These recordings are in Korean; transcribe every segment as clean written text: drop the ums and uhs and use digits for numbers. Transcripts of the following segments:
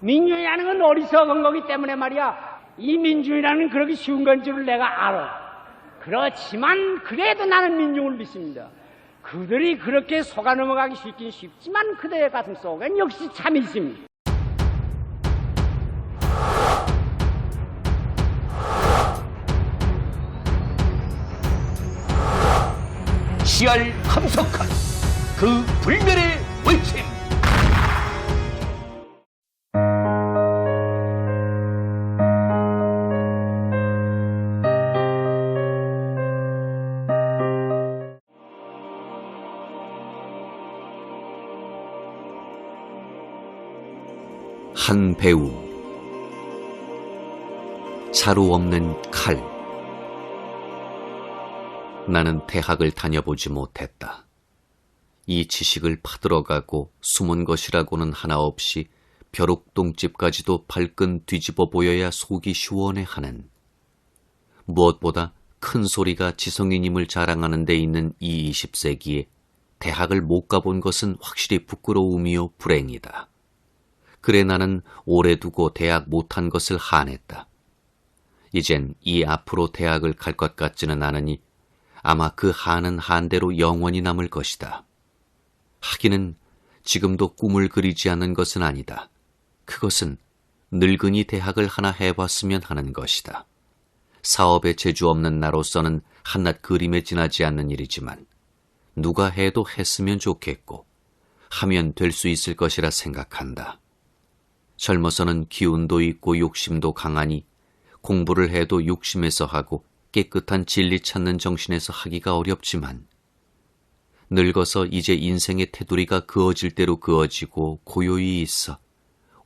민중이라는 건 어리석은 거기 때문에 말이야. 이 민중이라는 그렇게 쉬운 건 줄을 내가 알아. 그렇지만 그래도 나는 민중을 믿습니다. 그들이 그렇게 속아 넘어가기 쉽긴 쉽지만 그들의 가슴 속엔 역시 참이 있습니다. 시알 함석한 그 불멸의 외침. 한 배우. 자루 없는 칼. 나는 대학을 다녀보지 못했다. 이 지식을 파들어가고 숨은 것이라고는 하나 없이 벼룩동집까지도 발끈 뒤집어 보여야 속이 시원해하는, 무엇보다 큰 소리가 지성인임을 자랑하는 데 있는 이 20세기에 대학을 못 가본 것은 확실히 부끄러움이요 불행이다. 그래 나는 오래 두고 대학 못한 것을 한했다. 이젠 이 앞으로 대학을 갈 것 같지는 않으니 아마 그 한은 한대로 영원히 남을 것이다. 하기는 지금도 꿈을 그리지 않는 것은 아니다. 그것은 늙은이 대학을 하나 해봤으면 하는 것이다. 사업에 재주 없는 나로서는 한낱 그림에 지나지 않는 일이지만 누가 해도 했으면 좋겠고 하면 될 수 있을 것이라 생각한다. 젊어서는 기운도 있고 욕심도 강하니 공부를 해도 욕심에서 하고 깨끗한 진리 찾는 정신에서 하기가 어렵지만 늙어서 이제 인생의 테두리가 그어질 대로 그어지고 고요히 있어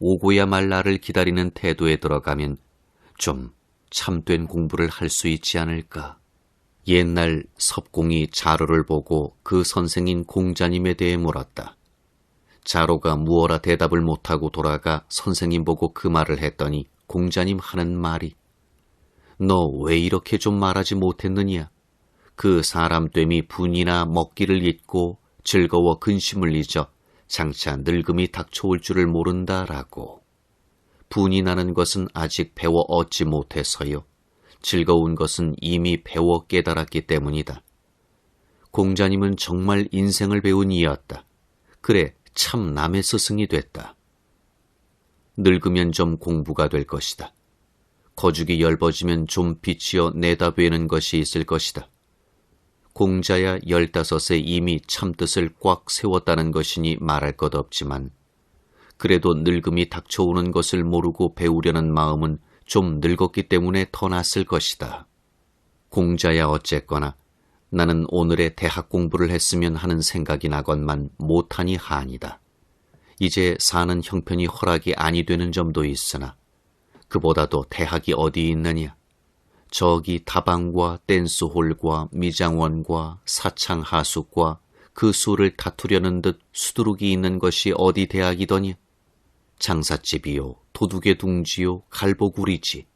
오고야 말 날을 기다리는 태도에 들어가면 좀 참된 공부를 할 수 있지 않을까. 옛날 섭공이 자로를 보고 그 선생인 공자님에 대해 물었다. 자로가 무어라 대답을 못하고 돌아가 선생님 보고 그 말을 했더니 공자님 하는 말이 너 왜 이렇게 좀 말하지 못했느냐? 그 사람 됨이 분이나 먹기를 잊고 즐거워 근심을 잊어 장차 늙음이 닥쳐올 줄을 모른다라고. 분이 나는 것은 아직 배워 얻지 못해서요. 즐거운 것은 이미 배워 깨달았기 때문이다. 공자님은 정말 인생을 배운 이였다. 그래, 참 남의 스승이 됐다. 늙으면 좀 공부가 될 것이다. 거죽이 엷어지면 좀 비치어 내다보는 것이 있을 것이다. 공자야 15세 이미 참뜻을 꽉 세웠다는 것이니 말할 것 없지만 그래도 늙음이 닥쳐오는 것을 모르고 배우려는 마음은 좀 늙었기 때문에 더 낫을 것이다. 공자야 어쨌거나 나는 오늘의 대학 공부를 했으면 하는 생각이 나건만 못하니 한이다. 이제 사는 형편이 허락이 아니 되는 점도 있으나 그보다도 대학이 어디 있느냐. 저기 다방과 댄스홀과 미장원과 사창하숙과 그 수를 다투려는 듯 수두룩이 있는 것이 어디 대학이더냐. 장사집이요, 도둑의 둥지요, 갈보구리지.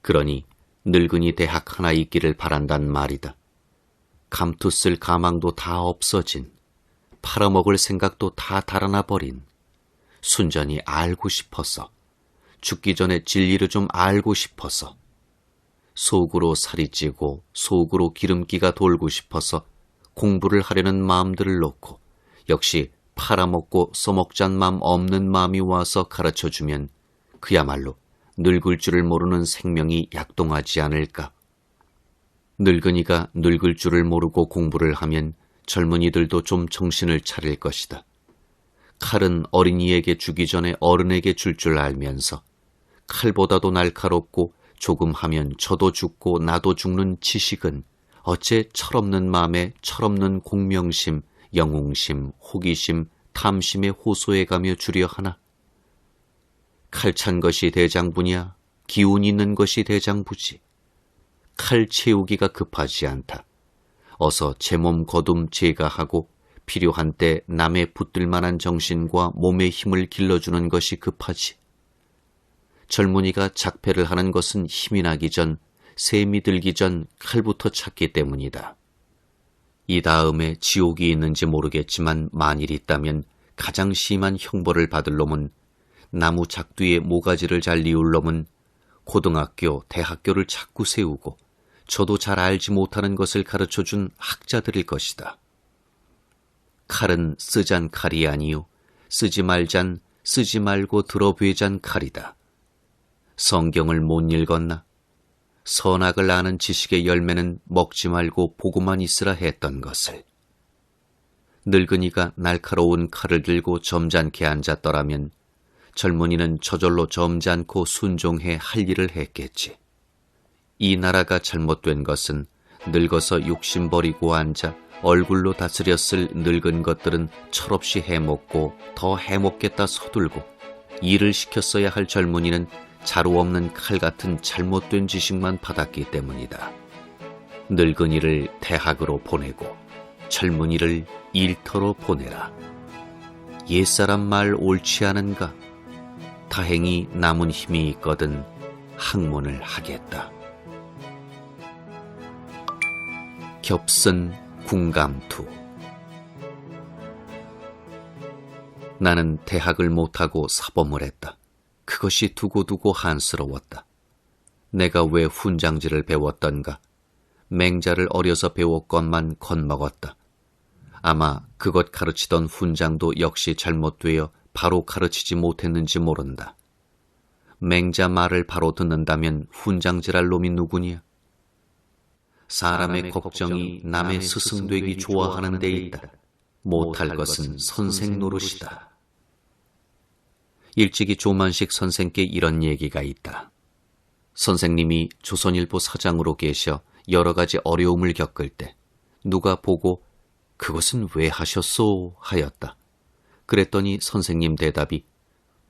그러니 늙은이 대학 하나 있기를 바란단 말이다. 감투 쓸 가망도 다 없어진, 팔아먹을 생각도 다 달아나 버린, 순전히 알고 싶어서, 죽기 전에 진리를 좀 알고 싶어서, 속으로 살이 찌고 속으로 기름기가 돌고 싶어서 공부를 하려는 마음들을 놓고 역시 팔아먹고 써먹잔 마음 없는 마음이 와서 가르쳐주면 그야말로 늙을 줄을 모르는 생명이 약동하지 않을까. 늙은이가 늙을 줄을 모르고 공부를 하면 젊은이들도 좀 정신을 차릴 것이다. 칼은 어린이에게 주기 전에 어른에게 줄 줄 알면서 칼보다도 날카롭고 조금 하면 저도 죽고 나도 죽는 지식은 어째 철없는 마음에 철없는 공명심, 영웅심, 호기심, 탐심에 호소해가며 주려 하나. 칼찬 것이 대장부냐, 기운 있는 것이 대장부지. 칼 채우기가 급하지 않다. 어서 제 몸 거둠 제가하고 필요한 때 남의 붙들 만한 정신과 몸의 힘을 길러주는 것이 급하지. 젊은이가 작패를 하는 것은 힘이 나기 전, 샘이 들기 전 칼부터 찾기 때문이다. 이 다음에 지옥이 있는지 모르겠지만 만일 있다면 가장 심한 형벌을 받을 놈은 나무 작두에 모가지를 잘 이을 놈은 고등학교, 대학교를 자꾸 세우고 저도 잘 알지 못하는 것을 가르쳐준 학자들일 것이다. 칼은 쓰잔 칼이 아니요 쓰지 말잔 쓰지 말고 들어베잔 칼이다. 성경을 못 읽었나? 선악을 아는 지식의 열매는 먹지 말고 보고만 있으라 했던 것을. 늙은이가 날카로운 칼을 들고 점잖게 앉았더라면 젊은이는 저절로 점잖고 순종해 할 일을 했겠지. 이 나라가 잘못된 것은 늙어서 욕심 버리고 앉아 얼굴로 다스렸을 늙은 것들은 철없이 해먹고 더 해먹겠다 서둘고 일을 시켰어야 할 젊은이는 자루 없는 칼 같은 잘못된 지식만 받았기 때문이다. 늙은이를 대학으로 보내고 젊은이를 일터로 보내라. 옛사람 말 옳지 않은가? 다행히 남은 힘이 있거든 학문을 하겠다. 겹슨 궁감투. 나는 대학을 못하고 사범을 했다. 그것이 두고두고 한스러웠다. 내가 왜 훈장지를 배웠던가? 맹자를 어려서 배웠건만 겁먹었다. 아마 그것 가르치던 훈장도 역시 잘못되어 바로 가르치지 못했는지 모른다. 맹자 말을 바로 듣는다면 훈장질할 놈이 누구냐? 사람의 걱정이 남의 스승되기 좋아하는 데 있다. 못할 것은 선생 노릇이다. 일찍이 조만식 선생께 이런 얘기가 있다. 선생님이 조선일보 사장으로 계셔 여러 가지 어려움을 겪을 때 누가 보고 그것은 왜 하셨소? 하였다. 그랬더니 선생님 대답이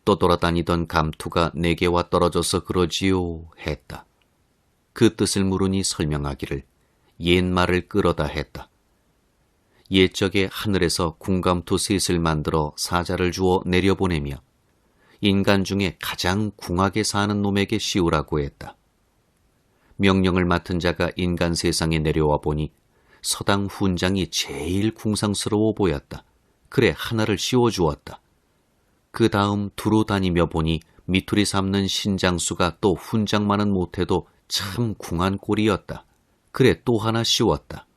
떠돌아다니던 감투가 내게 와 떨어져서 그러지요 했다. 그 뜻을 물으니 설명하기를 옛말을 끌어다 했다. 옛적에 하늘에서 궁감투 셋을 만들어 사자를 주어 내려보내며 인간 중에 가장 궁하게 사는 놈에게 씌우라고 했다. 명령을 맡은 자가 인간 세상에 내려와 보니 서당 훈장이 제일 궁상스러워 보였다. 그래 하나를 씌워주었다. 그 다음 두루 다니며 보니 미투리 삼는 신장수가 또 훈장만은 못해도 참 궁한 꼴이었다. 그래 또 하나 씌웠다.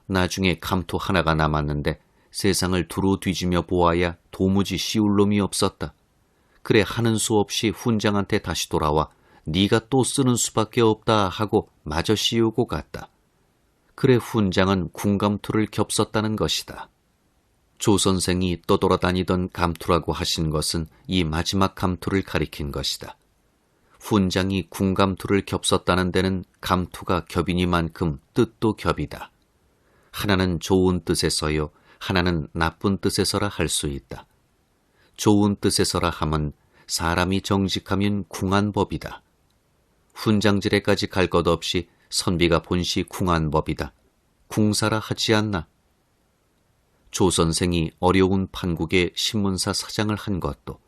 나중에 감투 하나가 남았는데 세상을 두루 뒤지며 보아야 도무지 씌울 놈이 없었다. 그래 하는 수 없이 훈장한테 다시 돌아와 네가 또 쓰는 수밖에 없다 하고 마저 씌우고 갔다. 그래 훈장은 궁감투를 겹썼다는 것이다. 조 선생이 떠돌아다니던 감투라고 하신 것은 이 마지막 감투를 가리킨 것이다. 훈장이 궁감투를 겹썼다는 데는 감투가 겹이니만큼 뜻도 겹이다. 하나는 좋은 뜻에서요, 하나는 나쁜 뜻에서라 할 수 있다. 좋은 뜻에서라 함은 사람이 정직하면 궁한 법이다. 훈장지레까지 갈 것 없이 선비가 본시 궁한 법이다. 궁사라 하지 않나? 조 선생이 어려운 판국의 신문사 사장을 한 것도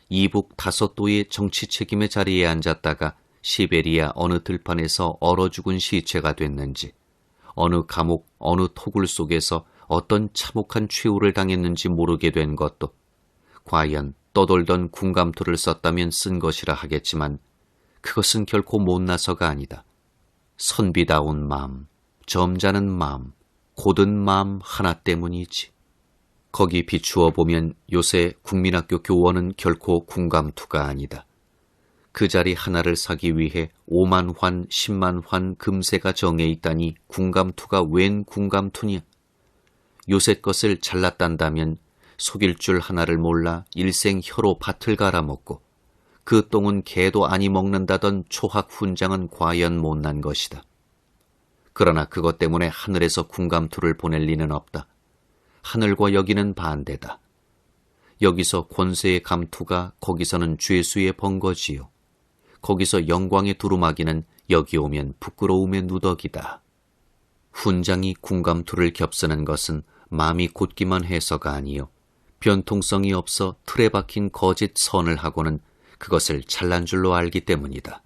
이북 5도의 정치 책임의 자리에 앉았다가 시베리아 어느 들판에서 얼어 죽은 시체가 됐는지, 어느 감옥 어느 토굴 속에서 어떤 참혹한 최후를 당했는지 모르게 된 것도 과연 떠돌던 궁감투를 썼다면 쓴 것이라 하겠지만 그것은 결코 못나서가 아니다. 선비다운 마음, 점잖은 마음, 고든 마음 하나 때문이지. 거기 비추어 보면 요새 국민학교 교원은 결코 궁감투가 아니다. 그 자리 하나를 사기 위해 5만 환, 10만 환 금세가 정해 있다니 궁감투가 웬 궁감투냐. 요새 것을 잘났단다면 속일 줄 하나를 몰라 일생 혀로 밭을 갈아먹고 그 똥은 개도 아니 먹는다던 초학 훈장은 과연 못난 것이다. 그러나 그것 때문에 하늘에서 궁감투를 보낼 리는 없다. 하늘과 여기는 반대다. 여기서 권세의 감투가 거기서는 죄수의 번거지요. 거기서 영광의 두루마기는 여기 오면 부끄러움의 누더기다. 훈장이 궁감투를 겹쓰는 것은 마음이 곧기만 해서가 아니요, 변통성이 없어 틀에 박힌 거짓 선을 하고는 그것을 잘난 줄로 알기 때문이다.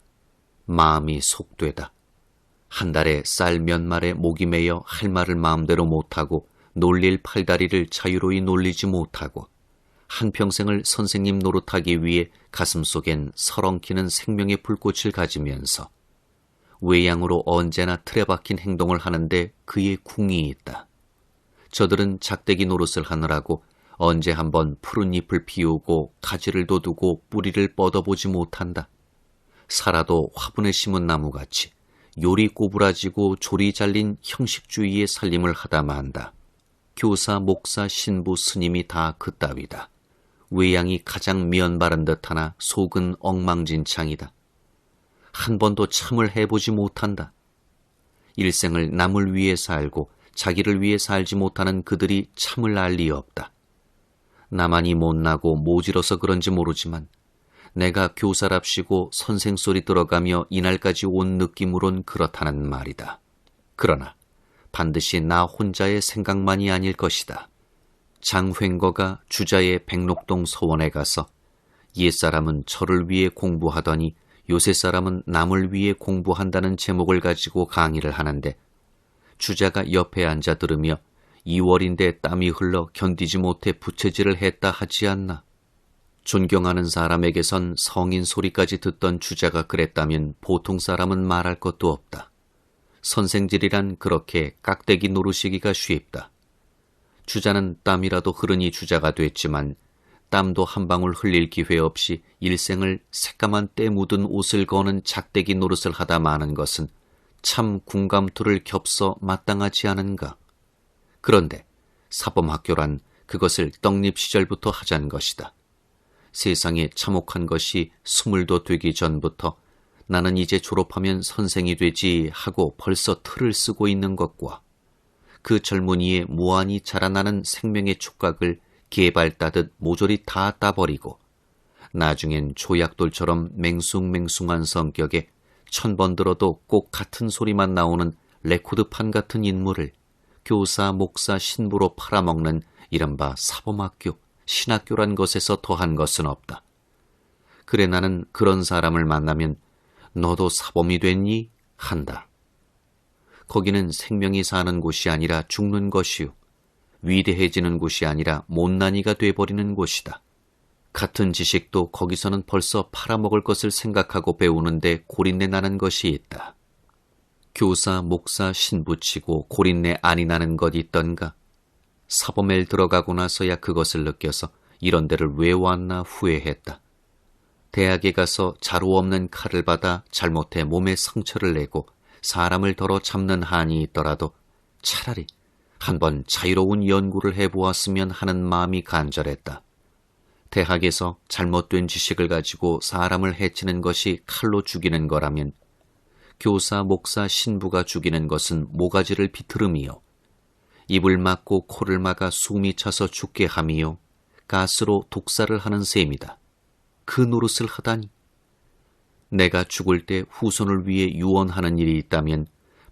마음이 속되다. 한 달에 쌀 몇 말에 목이 메여 할 말을 마음대로 못하고 놀릴 팔다리를 자유로이 놀리지 못하고 한평생을 선생님 노릇하기 위해 가슴속엔 설렁키는 생명의 불꽃을 가지면서 외양으로 언제나 틀에 박힌 행동을 하는데 그의 궁이 있다. 저들은 작대기 노릇을 하느라고 언제 한번 푸른 잎을 피우고 가지를 돋우고 뿌리를 뻗어보지 못한다. 살아도 화분에 심은 나무같이 요리 꼬부라지고 조리 잘린 형식주의의 살림을 하다 만다. 교사, 목사, 신부, 스님이 다 그따위다. 외양이 가장 미연바른 듯하나 속은 엉망진창이다. 한 번도 참을 해보지 못한다. 일생을 남을 위해 살고 자기를 위해 살지 못하는 그들이 참을 알 리 없다. 나만이 못나고 모질어서 그런지 모르지만 내가 교사랍시고 선생 소리 들어가며 이날까지 온 느낌으론 그렇다는 말이다. 그러나 반드시 나 혼자의 생각만이 아닐 것이다. 장횡거가 주자의 백록동 서원에 가서 옛사람은 저를 위해 공부하더니 요새 사람은 남을 위해 공부한다는 제목을 가지고 강의를 하는데 주자가 옆에 앉아 들으며 2월인데 땀이 흘러 견디지 못해 부채질을 했다 하지 않나. 존경하는 사람에게선 성인 소리까지 듣던 주자가 그랬다면 보통 사람은 말할 것도 없다. 선생질이란 그렇게 깍대기 노릇이기가 쉽다. 주자는 땀이라도 흐르니 주자가 됐지만 땀도 한 방울 흘릴 기회 없이 일생을 새까만 때 묻은 옷을 거는 작대기 노릇을 하다 마는 것은 참 군감투를 겹서 마땅하지 않은가. 그런데 사범학교란 그것을 떡잎 시절부터 하자는 것이다. 세상에 참혹한 것이 20도 되기 전부터 나는 이제 졸업하면 선생이 되지 하고 벌써 틀을 쓰고 있는 것과 그 젊은이의 무한히 자라나는 생명의 촉각을 개발 따듯 모조리 다 따버리고 나중엔 조약돌처럼 맹숭맹숭한 성격에 1000번 들어도 꼭 같은 소리만 나오는 레코드판 같은 인물을 교사, 목사, 신부로 팔아먹는 이른바 사범학교, 신학교란 것에서 더한 것은 없다. 그래 나는 그런 사람을 만나면 너도 사범이 됐니? 한다. 거기는 생명이 사는 곳이 아니라 죽는 것이요. 위대해지는 곳이 아니라 못난이가 돼버리는 곳이다. 같은 지식도 거기서는 벌써 팔아먹을 것을 생각하고 배우는데 고린내 나는 것이 있다. 교사, 목사, 신부치고 고린내 아니 나는 것 있던가. 사범에 들어가고 나서야 그것을 느껴서 이런 데를 왜 왔나 후회했다. 대학에 가서 자루 없는 칼을 받아 잘못해 몸에 상처를 내고 사람을 덜어 잡는 한이 있더라도 차라리 한번 자유로운 연구를 해보았으면 하는 마음이 간절했다. 대학에서 잘못된 지식을 가지고 사람을 해치는 것이 칼로 죽이는 거라면 교사, 목사, 신부가 죽이는 것은 모가지를 비틀음이요. 입을 막고 코를 막아 숨이 차서 죽게 함이요. 가스로 독살을 하는 셈이다. 그 노릇을 하다니. 내가 죽을 때 후손을 위해 유언하는 일이 있다면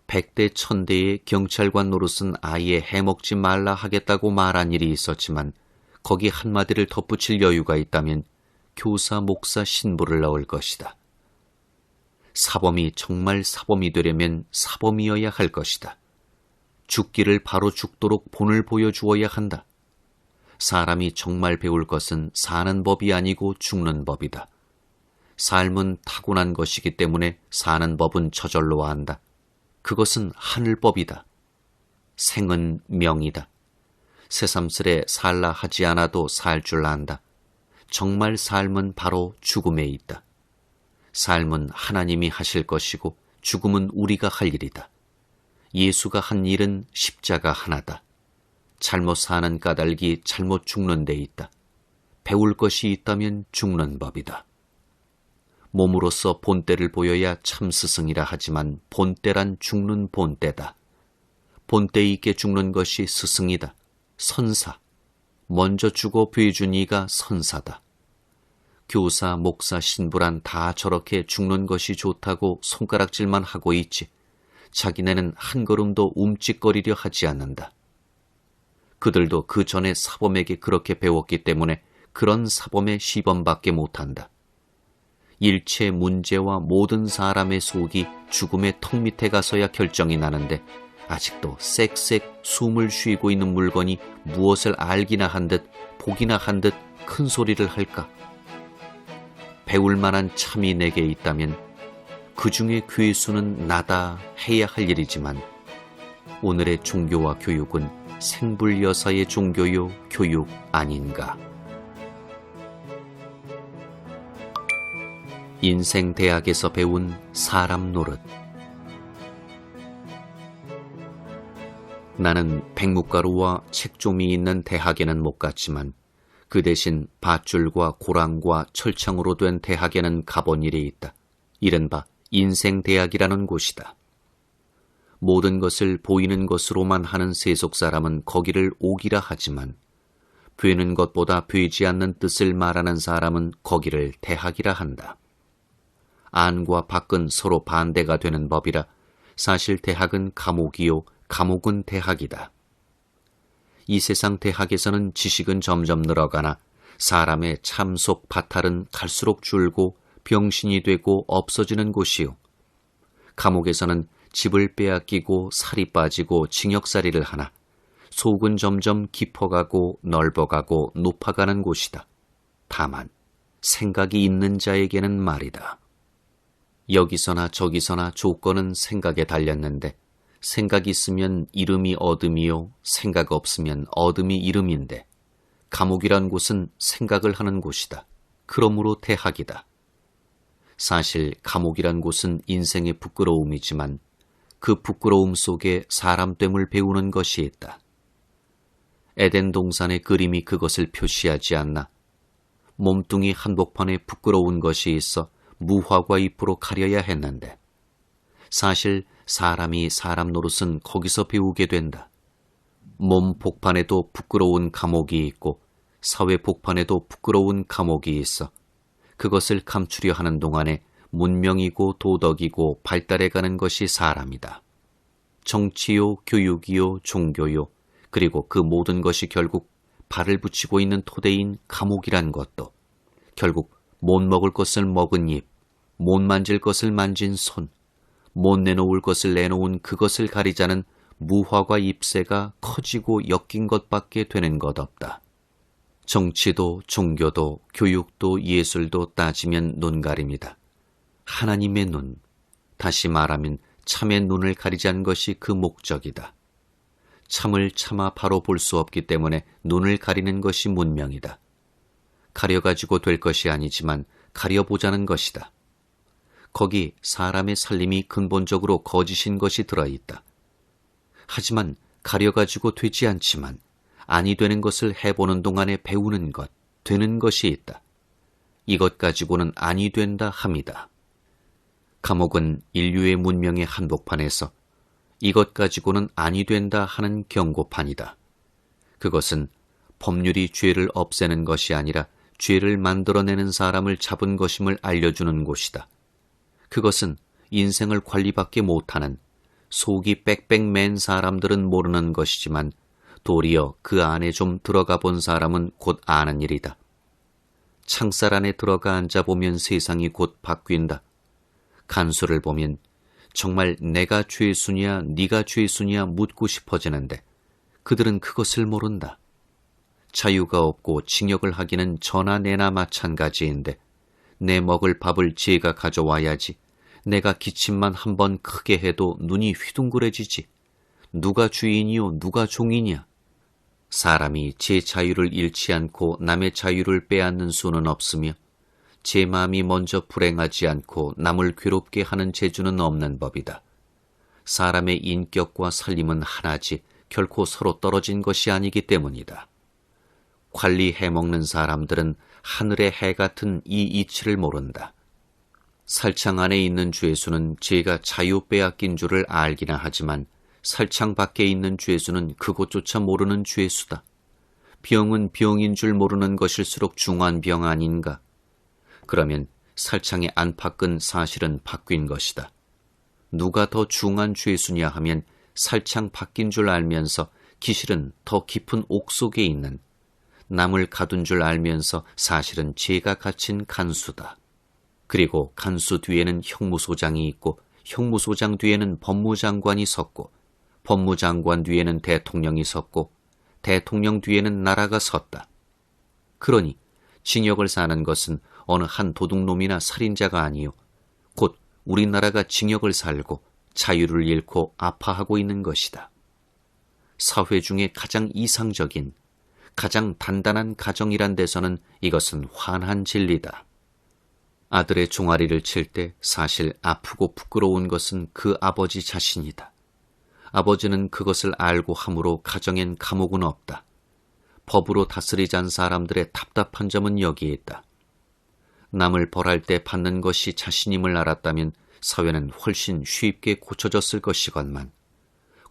100대 1000대의 경찰관 노릇은 아예 해먹지 말라 하겠다고 말한 일이 있었지만 거기 한마디를 덧붙일 여유가 있다면 교사, 목사, 신부를 넣을 것이다. 사범이 정말 사범이 되려면 사범이어야 할 것이다. 죽기를 바로 죽도록 본을 보여주어야 한다. 사람이 정말 배울 것은 사는 법이 아니고 죽는 법이다. 삶은 타고난 것이기 때문에 사는 법은 저절로 안다. 그것은 하늘법이다. 생은 명이다. 새삼스레 살라 하지 않아도 살 줄 안다. 정말 삶은 바로 죽음에 있다. 삶은 하나님이 하실 것이고 죽음은 우리가 할 일이다. 예수가 한 일은 십자가 하나다. 잘못 사는 까닭이 잘못 죽는 데 있다. 배울 것이 있다면 죽는 법이다. 몸으로서 본때를 보여야 참 스승이라 하지만 본때란 죽는 본때다. 본때 있게 죽는 것이 스승이다. 선사. 먼저 죽어 배준 이가 선사다. 교사, 목사, 신부란 다 저렇게 죽는 것이 좋다고 손가락질만 하고 있지. 자기네는 한 걸음도 움찔거리려 하지 않는다. 그들도 그 전에 사범에게 그렇게 배웠기 때문에 그런 사범의 시범밖에 못한다. 일체 문제와 모든 사람의 속이 죽음의 턱 밑에 가서야 결정이 나는데 아직도 쌕쌕 숨을 쉬고 있는 물건이 무엇을 알기나 한 듯 보기나 한 듯 큰 소리를 할까? 배울 만한 참이 내게 있다면 그 중에 괴수는 나다 해야 할 일이지만 오늘의 종교와 교육은 생불여사의 종교요 교육 아닌가. 인생 대학에서 배운 사람 노릇. 나는 백묵가루와 책좀이 있는 대학에는 못 갔지만 그 대신 밧줄과 고랑과 철창으로 된 대학에는 가본 일이 있다. 이른바 인생대학이라는 곳이다. 모든 것을 보이는 것으로만 하는 세속 사람은 거기를 옥이라 하지만 되는 것보다 되지 않는 뜻을 말하는 사람은 거기를 대학이라 한다. 안과 밖은 서로 반대가 되는 법이라 사실 대학은 감옥이요 감옥은 대학이다. 이 세상 대학에서는 지식은 점점 늘어가나 사람의 참속 바탈은 갈수록 줄고 병신이 되고 없어지는 곳이요. 감옥에서는 집을 빼앗기고 살이 빠지고 징역살이를 하나 속은 점점 깊어가고 넓어가고 높아가는 곳이다. 다만 생각이 있는 자에게는 말이다. 여기서나 저기서나 조건은 생각에 달렸는데 생각이 있으면 이름이 어둠이요 생각 없으면 어둠이 이름인데 감옥이란 곳은 생각을 하는 곳이다. 그러므로 대학이다. 사실 감옥이란 곳은 인생의 부끄러움이지만 그 부끄러움 속에 사람됨을 배우는 것이 있다. 에덴 동산의 그림이 그것을 표시하지 않나. 몸뚱이 한복판에 부끄러운 것이 있어 무화과 잎으로 가려야 했는데 사실 사람이 사람 노릇은 거기서 배우게 된다. 몸 복판에도 부끄러운 감옥이 있고 사회 복판에도 부끄러운 감옥이 있어 그것을 감추려 하는 동안에 문명이고 도덕이고 발달해가는 것이 사람이다. 정치요, 교육이요, 종교요, 그리고 그 모든 것이 결국 발을 붙이고 있는 토대인 감옥이란 것도 결국 못 먹을 것을 먹은 입, 못 만질 것을 만진 손, 못 내놓을 것을 내놓은 그것을 가리자는 무화과 잎새가 커지고 엮인 것밖에 되는 것 없다. 정치도 종교도 교육도 예술도 따지면 눈가림이다. 하나님의 눈, 다시 말하면 참의 눈을 가리자는 것이 그 목적이다. 참을 차마 바로 볼 수 없기 때문에 눈을 가리는 것이 문명이다. 가려가지고 될 것이 아니지만 가려보자는 것이다. 거기 사람의 살림이 근본적으로 거짓인 것이 들어있다. 하지만 가려가지고 되지 않지만 아니 되는 것을 해보는 동안에 배우는 것, 되는 것이 있다. 이것 가지고는 아니 된다 함이다. 감옥은 인류의 문명의 한복판에서 이것 가지고는 아니 된다 하는 경고판이다. 그것은 법률이 죄를 없애는 것이 아니라 죄를 만들어내는 사람을 잡은 것임을 알려주는 곳이다. 그것은 인생을 관리밖에 못하는 속이 빽빽 맨 사람들은 모르는 것이지만 도리어 그 안에 좀 들어가 본 사람은 곧 아는 일이다. 창살 안에 들어가 앉아보면 세상이 곧 바뀐다. 간수를 보면 정말 내가 죄수냐 네가 죄수냐 묻고 싶어지는데 그들은 그것을 모른다. 자유가 없고 징역을 하기는 저나 내나 마찬가지인데 내 먹을 밥을 지가 가져와야지. 내가 기침만 한번 크게 해도 눈이 휘둥그레지지. 누가 주인이요 누가 종이냐. 사람이 제 자유를 잃지 않고 남의 자유를 빼앗는 수는 없으며 제 마음이 먼저 불행하지 않고 남을 괴롭게 하는 재주는 없는 법이다. 사람의 인격과 살림은 하나지 결코 서로 떨어진 것이 아니기 때문이다. 관리해먹는 사람들은 하늘의 해 같은 이 이치를 모른다. 살창 안에 있는 죄수는 제가 자유 빼앗긴 줄을 알기나 하지만 살창 밖에 있는 죄수는 그것조차 모르는 죄수다. 병은 병인 줄 모르는 것일수록 중한 병 아닌가. 그러면 살창의 안팎은 사실은 바뀐 것이다. 누가 더 중한 죄수냐 하면 살창 바뀐 줄 알면서 기실은 더 깊은 옥 속에 있는 남을 가둔 줄 알면서 사실은 죄가 갇힌 간수다. 그리고 간수 뒤에는 형무소장이 있고 형무소장 뒤에는 법무장관이 섰고 법무장관 뒤에는 대통령이 섰고 대통령 뒤에는 나라가 섰다. 그러니 징역을 사는 것은 어느 한 도둑놈이나 살인자가 아니요 곧 우리나라가 징역을 살고 자유를 잃고 아파하고 있는 것이다. 사회 중에 가장 이상적인, 가장 단단한 가정이란 데서는 이것은 환한 진리다. 아들의 종아리를 칠 때 사실 아프고 부끄러운 것은 그 아버지 자신이다. 아버지는 그것을 알고 함으로 가정엔 감옥은 없다. 법으로 다스리자는 사람들의 답답한 점은 여기에 있다. 남을 벌할 때 받는 것이 자신임을 알았다면 사회는 훨씬 쉽게 고쳐졌을 것이건만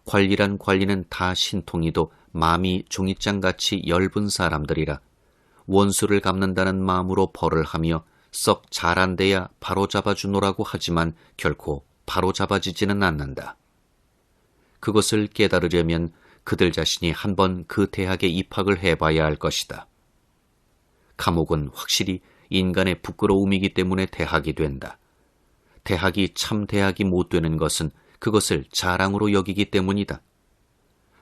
관리란 관리는 다 신통이도 마음이 종이장같이 엷은 사람들이라 원수를 갚는다는 마음으로 벌을 하며 썩 잘한데야 바로잡아주노라고 하지만 결코 바로잡아지지는 않는다. 그것을 깨달으려면 그들 자신이 한번 그 대학에 입학을 해봐야 할 것이다. 감옥은 확실히 인간의 부끄러움이기 때문에 대학이 된다. 대학이 참 대학이 못 되는 것은 그것을 자랑으로 여기기 때문이다.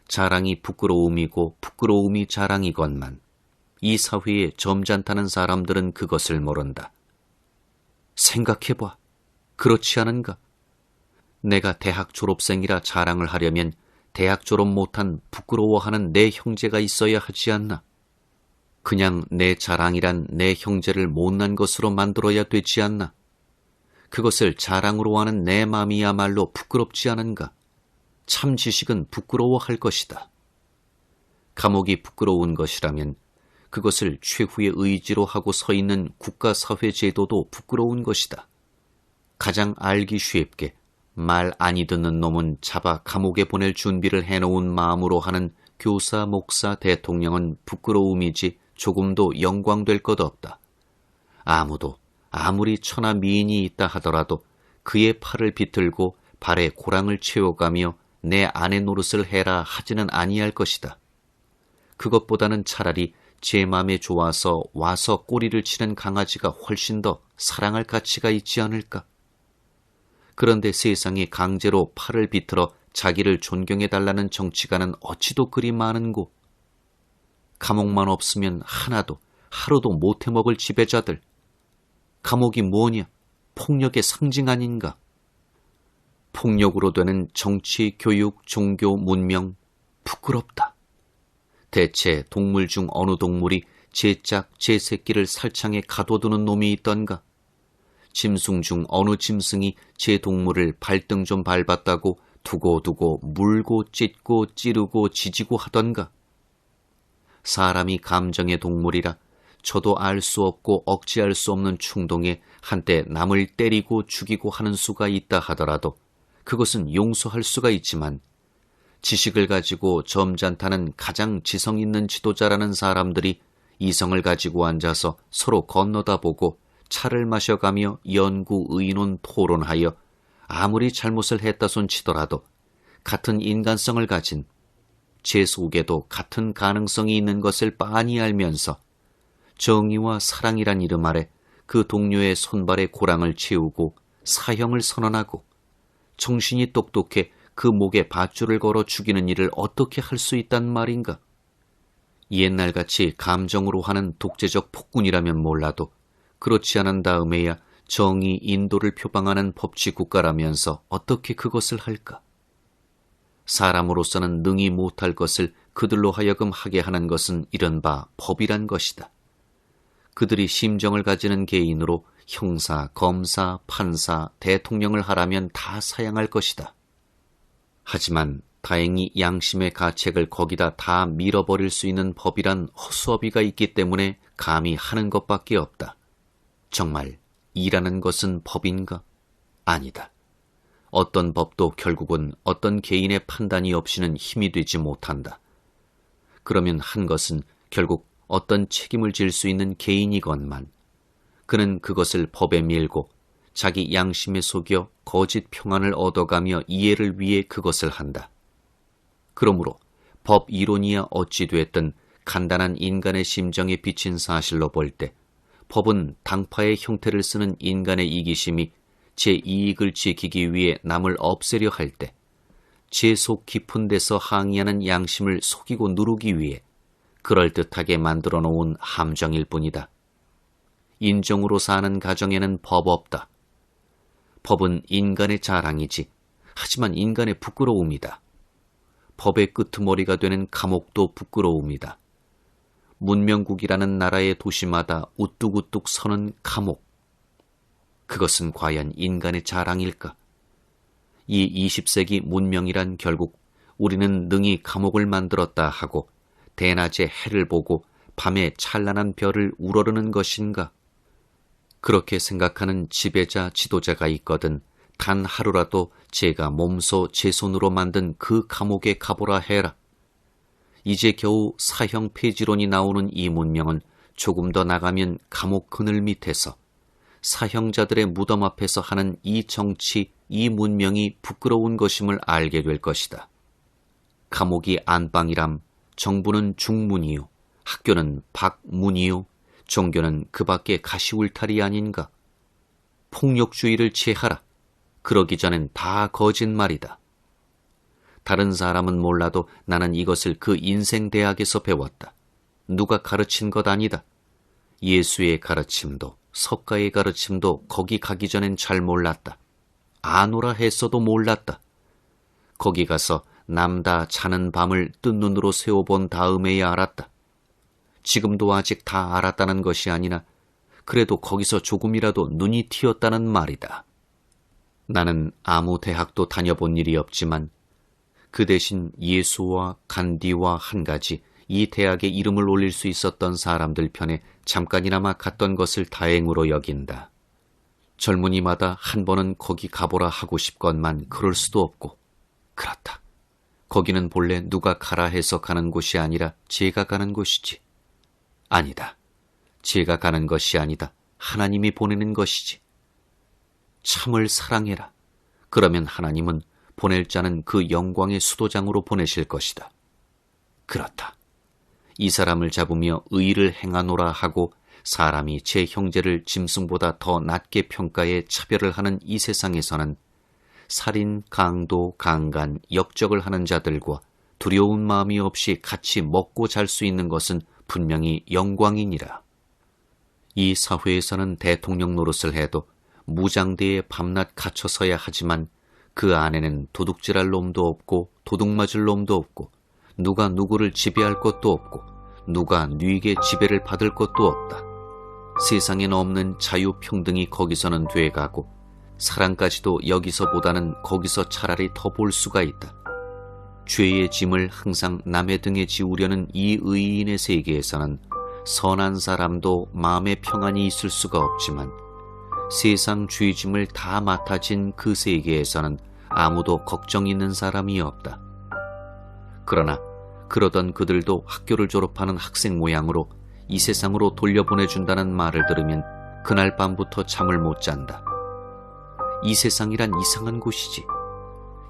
자랑이 부끄러움이고 부끄러움이 자랑이건만 이 사회에 점잖다는 사람들은 그것을 모른다. 생각해봐. 그렇지 않은가? 내가 대학 졸업생이라 자랑을 하려면 대학 졸업 못한 부끄러워하는 내 형제가 있어야 하지 않나? 그냥 내 자랑이란 내 형제를 못난 것으로 만들어야 되지 않나? 그것을 자랑으로 하는 내 마음이야말로 부끄럽지 않은가? 참 지식은 부끄러워할 것이다. 감옥이 부끄러운 것이라면 그것을 최후의 의지로 하고 서 있는 국가사회제도도 부끄러운 것이다. 가장 알기 쉽게 말 아니 듣는 놈은 잡아 감옥에 보낼 준비를 해놓은 마음으로 하는 교사, 목사, 대통령은 부끄러움이지 조금도 영광될 것 없다. 아무도 아무리 천하 미인이 있다 하더라도 그의 팔을 비틀고 발에 고랑을 채워가며 내 아내 노릇을 해라 하지는 아니할 것이다. 그것보다는 차라리 제 맘에 좋아서 와서 꼬리를 치는 강아지가 훨씬 더 사랑할 가치가 있지 않을까? 그런데 세상에 강제로 팔을 비틀어 자기를 존경해달라는 정치가는 어찌도 그리 많은고? 감옥만 없으면 하루도 못해먹을 지배자들. 감옥이 뭐냐? 폭력의 상징 아닌가? 폭력으로 되는 정치, 교육, 종교, 문명, 부끄럽다. 대체 동물 중 어느 동물이 제 짝, 제 새끼를 살창에 가둬두는 놈이 있던가? 짐승 중 어느 짐승이 제 동물을 발등 좀 밟았다고 두고두고 물고 찢고 찌르고 지지고 하던가? 사람이 감정의 동물이라 저도 알 수 없고 억제할 수 없는 충동에 한때 남을 때리고 죽이고 하는 수가 있다 하더라도 그것은 용서할 수가 있지만 지식을 가지고 점잖다는 가장 지성 있는 지도자라는 사람들이 이성을 가지고 앉아서 서로 건너다보고 차를 마셔가며 연구, 의논, 토론하여 아무리 잘못을 했다 손 치더라도 같은 인간성을 가진 제 속에도 같은 가능성이 있는 것을 빤히 알면서 정의와 사랑이란 이름 아래 그 동료의 손발에 고랑을 채우고 사형을 선언하고 정신이 똑똑해 그 목에 밧줄을 걸어 죽이는 일을 어떻게 할 수 있단 말인가? 옛날같이 감정으로 하는 독재적 폭군이라면 몰라도 그렇지 않은 다음에야 정의, 인도를 표방하는 법치 국가라면서 어떻게 그것을 할까? 사람으로서는 능히 못할 것을 그들로 하여금 하게 하는 것은 이른바 법이란 것이다. 그들이 심정을 가지는 개인으로 형사, 검사, 판사, 대통령을 하라면 다 사양할 것이다. 하지만 다행히 양심의 가책을 거기다 다 밀어버릴 수 있는 법이란 허수아비가 있기 때문에 감히 하는 것밖에 없다. 정말 일하는 것은 법인가? 아니다. 어떤 법도 결국은 어떤 개인의 판단이 없이는 힘이 되지 못한다. 그러면 한 것은 결국 어떤 책임을 질 수 있는 개인이건만 그는 그것을 법에 밀고 자기 양심에 속여 거짓 평안을 얻어가며 이해를 위해 그것을 한다. 그러므로 법 이론이야 어찌 됐든 간단한 인간의 심정에 비친 사실로 볼 때 법은 당파의 형태를 쓰는 인간의 이기심이 제 이익을 지키기 위해 남을 없애려 할 때 제 속 깊은 데서 항의하는 양심을 속이고 누르기 위해 그럴듯하게 만들어 놓은 함정일 뿐이다. 인정으로 사는 가정에는 법 없다. 법은 인간의 자랑이지, 하지만 인간의 부끄러움이다. 법의 끄트머리가 되는 감옥도 부끄러움이다. 문명국이라는 나라의 도시마다 우뚝우뚝 서는 감옥. 그것은 과연 인간의 자랑일까? 이 20세기 문명이란 결국 우리는 능히 감옥을 만들었다 하고 대낮에 해를 보고 밤에 찬란한 별을 우러르는 것인가? 그렇게 생각하는 지배자 지도자가 있거든 단 하루라도 제가 몸소 제 손으로 만든 그 감옥에 가보라 해라. 이제 겨우 사형 폐지론이 나오는 이 문명은 조금 더 나가면 감옥 그늘 밑에서 사형자들의 무덤 앞에서 하는 이 정치, 이 문명이 부끄러운 것임을 알게 될 것이다. 감옥이 안방이람 정부는 중문이요, 학교는 박문이요, 종교는 그 밖에 가시울타리 아닌가. 폭력주의를 제하라. 그러기 전엔 다 거짓말이다. 다른 사람은 몰라도 나는 이것을 그 인생대학에서 배웠다. 누가 가르친 것 아니다. 예수의 가르침도 석가의 가르침도 거기 가기 전엔 잘 몰랐다. 아노라 했어도 몰랐다. 거기 가서 남다 자는 밤을 뜬 눈으로 세워본 다음에야 알았다. 지금도 아직 다 알았다는 것이 아니나 그래도 거기서 조금이라도 눈이 튀었다는 말이다. 나는 아무 대학도 다녀본 일이 없지만 그 대신 예수와 간디와 한 가지 이 대학에 이름을 올릴 수 있었던 사람들 편에 잠깐이나마 갔던 것을 다행으로 여긴다. 젊은이마다 한 번은 거기 가보라 하고 싶건만 그럴 수도 없고, 그렇다. 거기는 본래 누가 가라 해서 가는 곳이 아니라 제가 가는 곳이지. 아니다. 제가 가는 것이 아니다. 하나님이 보내는 것이지. 참을 사랑해라. 그러면 하나님은 보낼 자는 그 영광의 수도장으로 보내실 것이다. 그렇다. 이 사람을 잡으며 의를 행하노라 하고 사람이 제 형제를 짐승보다 더 낮게 평가해 차별을 하는 이 세상에서는 살인, 강도, 강간, 역적을 하는 자들과 두려운 마음이 없이 같이 먹고 잘 수 있는 것은 분명히 영광이니라. 이 사회에서는 대통령 노릇을 해도 무장대에 밤낮 갇혀서야 하지만 그 안에는 도둑질할 놈도 없고 도둑 맞을 놈도 없고 누가 누구를 지배할 것도 없고 누가 뉘게 지배를 받을 것도 없다. 세상에는 없는 자유평등이 거기서는 돼가고 사랑까지도 여기서보다는 거기서 차라리 더 볼 수가 있다. 죄의 짐을 항상 남의 등에 지우려는 이 의인의 세계에서는 선한 사람도 마음의 평안이 있을 수가 없지만 세상 죄짐을 다 맡아진 그 세계에서는 아무도 걱정 있는 사람이 없다. 그러나 그러던 그들도 학교를 졸업하는 학생 모양으로 이 세상으로 돌려보내준다는 말을 들으면 그날 밤부터 잠을 못 잔다. 이 세상이란 이상한 곳이지.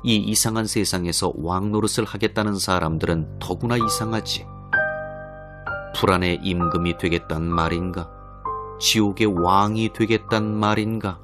이 이상한 세상에서 왕 노릇을 하겠다는 사람들은 더구나 이상하지. 불안의 임금이 되겠단 말인가? 지옥의 왕이 되겠단 말인가?